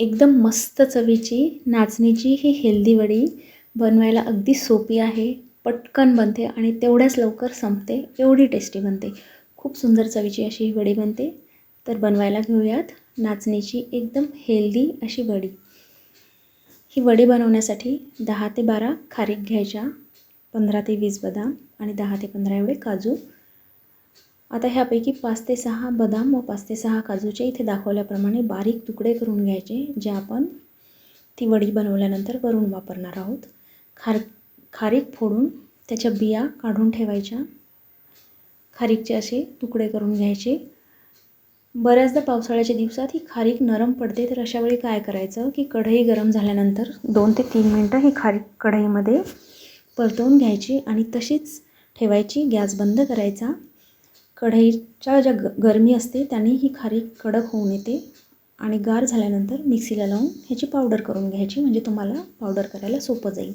एकदम मस्त चवीची नाचणीची ही हेल्दी वडी बनवायला अगदी सोपी आहे, पटकन बनते आणि तेवढ्याच लवकर संपते, एवढी टेस्टी बनते. खूप सुंदर चवीची अशी ही वडी बनते. तर बनवायला घेऊयात नाचणीची एकदम हेल्दी अशी वडी. ही वडी बनवण्यासाठी 10 ते 12 खारीक घ्यायच्या, 15 ते 20 बदाम आणि 10 ते 15 एवढे काजू. आता ह्यापैकी 5 ते 6 बदाम व 5 ते 6 काजूचे इथे दाखवल्याप्रमाणे बारीक तुकडे करून घ्यायचे, जे आपण ती वडी बनवल्यानंतर वरून वापरणार आहोत. खारीक फोडून त्याच्या बिया काढून ठेवायच्या. खारीकचे असे तुकडे करून घ्यायचे. बऱ्याचदा पावसाळ्याच्या दिवसात ही खारीक नरम पडते, तर अशा वेळी काय करायचं की कढई गरम झाल्यानंतर 2 ते 3 मिनटं ही खारीक कढईमध्ये परतवून घ्यायची आणि तशीच ठेवायची. गॅस बंद करायचा. कढईच्या ज्या गरमी असते त्याने ही खारीक कडक होऊन येते आणि गार झाल्यानंतर मिक्सीला लावून ह्याची पावडर करून घ्यायची, म्हणजे तुम्हाला पावडर करायला सोपं जाईल.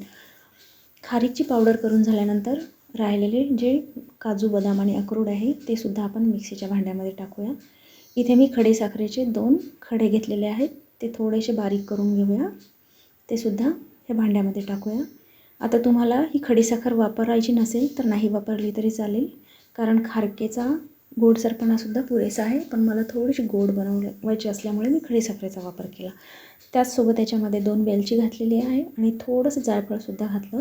खारीकची पावडर करून झाल्यानंतर राहिलेले जे काजू बदाम आणि अक्रोड आहे ते सुद्धा आपण मिक्सीच्या भांड्यामध्ये टाकूया. इथे मी खडीसाखरेचे 2 खडे घेतलेले आहेत, ते थोडेसे बारीक करून घेऊया. ते सुद्धा ह्या भांड्यामध्ये टाकूया. आता तुम्हाला ही खडीसाखर वापरायची नसेल तर नाही वापरली तरी चालेल, कारण खारकेचा गोडसरपणासुद्धा पुरेसा आहे, पण मला थोडीशी गोड बनवायची असल्यामुळे मी खडीसाखरेचा वापर केला. त्याचसोबत याच्यामध्ये 2 वेलची घातलेली आहे आणि थोडंसं जायफळसुद्धा घातलं.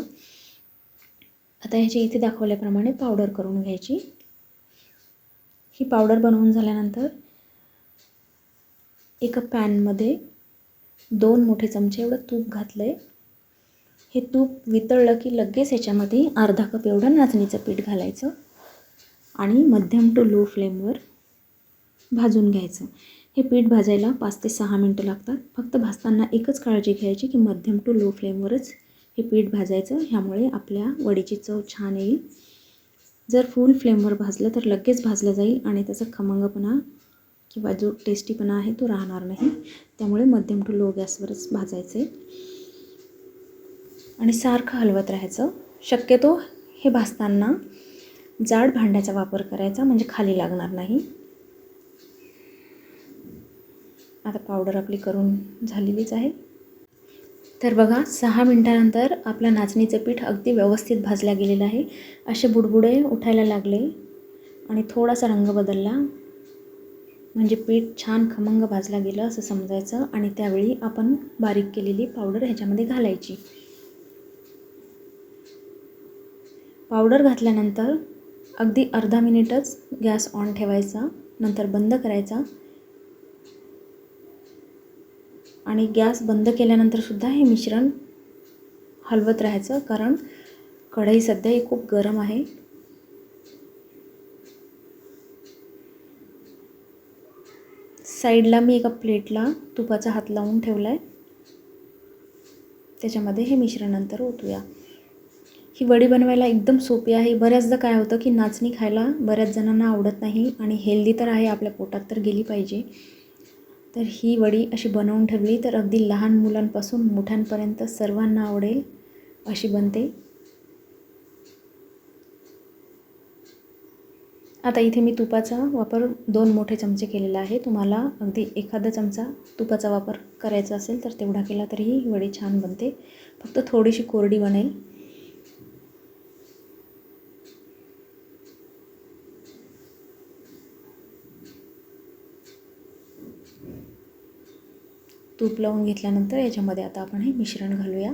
आता ह्याची इथे दाखवल्याप्रमाणे पावडर करून घ्यायची. ही पावडर बनवून झाल्यानंतर एका पॅनमध्ये 2 मोठे चमचे एवढं तूप घातलं आहे. हे तूप वितळलं की लगेच ह्याच्यामध्ये अर्धा कप एवढं नाचणीचं पीठ घालायचं आणि मध्यम टू लो फ्लेमवर भाजून घ्यायचं. हे पीठ भाजायला 5 ते 6 मिनटं लागतात. फक्त भाजताना एकच काळजी घ्यायची की मध्यम टू लो फ्लेमवरच हे पीठ भाजायचं, ह्यामुळे आपल्या वडीची चव छान येईल. जर फुल फ्लेमवर भाजलं तर लगेच भाजलं जाईल आणि त्याचा खमंगपणा किंवा जो टेस्टीपणा आहे तो राहणार नाही. त्यामुळे मध्यम टू लो गॅसवरच भाजायचं आहे आणि सारखं हलवत राहायचं. शक्यतो हे भाजताना जाड भांड्याचा वापर करायचा, म्हणजे खाली लागणार नाही. आता पावडर आपली करून झालेलीच आहे. तर बघा, 6 मिनटानंतर आपलं नाचणीचं पीठ अगदी व्यवस्थित भाजलं गेलेलं आहे. असे बुडबुडे उठायला लागले आणि थोडासा रंग बदलला, म्हणजे पीठ छान खमंग भाजलं गेलं असं समजायचं. आणि त्यावेळी आपण बारीक केलेली पावडर ह्याच्यामध्ये घालायची. पावडर घातल्यानंतर अगदी अर्धा मिनिटच गॅस ऑन ठेवायचा, नंतर बंद करायचा. आणि गॅस बंद केल्यानंतरसुद्धा हे मिश्रण हलवत राहायचं, कारण कढई सध्या ही खूप गरम आहे. साईडला मी एका प्लेटला तुपाचा हात लावून ठेवला आहे, त्याच्यामध्ये हे मिश्रण नंतर ओतूया. ही वडी बनवायला एकदम सोपी आहे. बऱ्याचदा काय होतं की नाचणी खायला बऱ्याच जणांना आवडत नाही आणि हेल्दी तर आहे, आपल्या पोटात तर गेली पाहिजे. तर ही वडी अशी बनवून ठेवली तर अगदी लहान मुलांपासून मोठ्यांपर्यंत सर्वांना आवडेल अशी बनते. आता इथे मी तुपाचा वापर 2 मोठे चमचे केलेला आहे. तुम्हाला अगदी एखादा चमचा तुपाचा वापर करायचा असेल तर तेवढा केला तरीही वडी छान बनते, फक्त थोडीशी कोरडी बनेल. तूप लावून घेतल्यानंतर याच्यामध्ये आता आपण हे मिश्रण घालूया.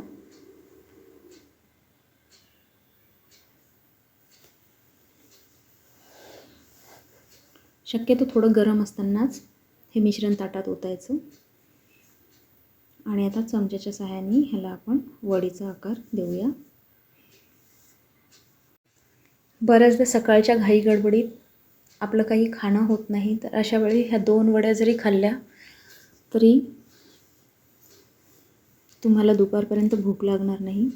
शक्यतो थोडं गरम असतानाच हे मिश्रण ताटात ओतायचं आणि आता चमच्याच्या सहाय्याने ह्याला आपण वडीचा आकार देऊया. बऱ्याचदा सकाळच्या घाई गडबडीत आपलं काही खाणं होत नाही, तर अशा वेळी ह्या 2 वड्या जरी खाल्ल्या तरी तुम्हाला दुपारपर्यंत भूक लागणार नाही.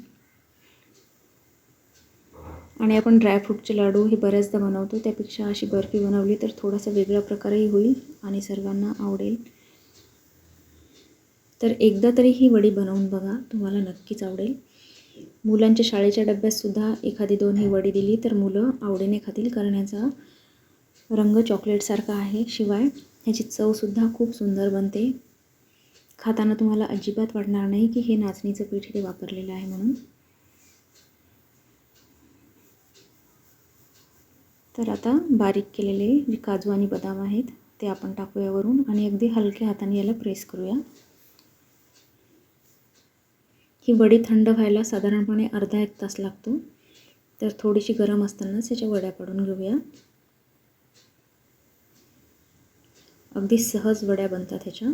आणि आपण ड्रायफ्रूटचे लाडू हे बऱ्याचदा बनवतो, त्यापेक्षा अशी बर्फी बनवली तर थोडासा वेगळ्या प्रकारेही होईल आणि सर्वांना आवडेल. तर एकदा तरी ही वडी बनवून बघा, तुम्हाला नक्कीच आवडेल. मुलांच्या शाळेच्या डब्यातसुद्धा एखादी 2 ही वडी दिली तर मुलं आवडीने खातील, कारण ह्याचा रंग चॉकलेटसारखा आहे. शिवाय ह्याची चवसुद्धा खूप सुंदर बनते. खाताना तुम्हाला अजिबात वाटणार नाही की हे नाचणीचं पीठ इथे वापरलेलं आहे म्हणून. तर आता बारीक केलेले जे काजू आणि बदाम आहेत ते आपण टाकूया वरून आणि अगदी हलक्या हाताने याला प्रेस करूया. ही वडी थंड व्हायला साधारणपणे अर्धा एक तास लागतो. तर थोडीशी गरम असतानाच याच्या वड्या पाडून घेऊया. अगदी सहज वड्या बनतात ह्याच्या.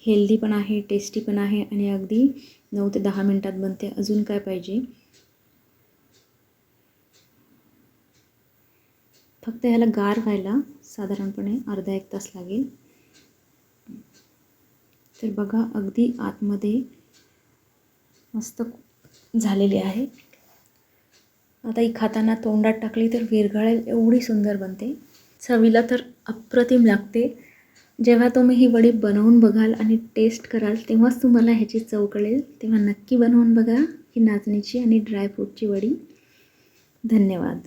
हेल्दी पण आहे, टेस्टी पण आहे आणि अगदी 9 ते 10 मिनिटात बनते. अजून काय पाहिजे. फक्त ह्याला गार व्हायला साधारणपणे अर्धा एक तास लागेल. तर बघा अगदी आतमध्ये मस्त झालेली आहे. आता ही खाताना तोंडात टाकली तर विरघळेल एवढी सुंदर बनते. चवीला तर अप्रतिम लागते. जेव्हा तुम्ही ही वडी बनवून बघाल आणि टेस्ट कराल तेव्हाच तुम्हाला ह्याची चव कळेल. तेव्हा नक्की बनवून बघा ही नाचणीची आणि ड्रायफ्रूटची वडी. धन्यवाद.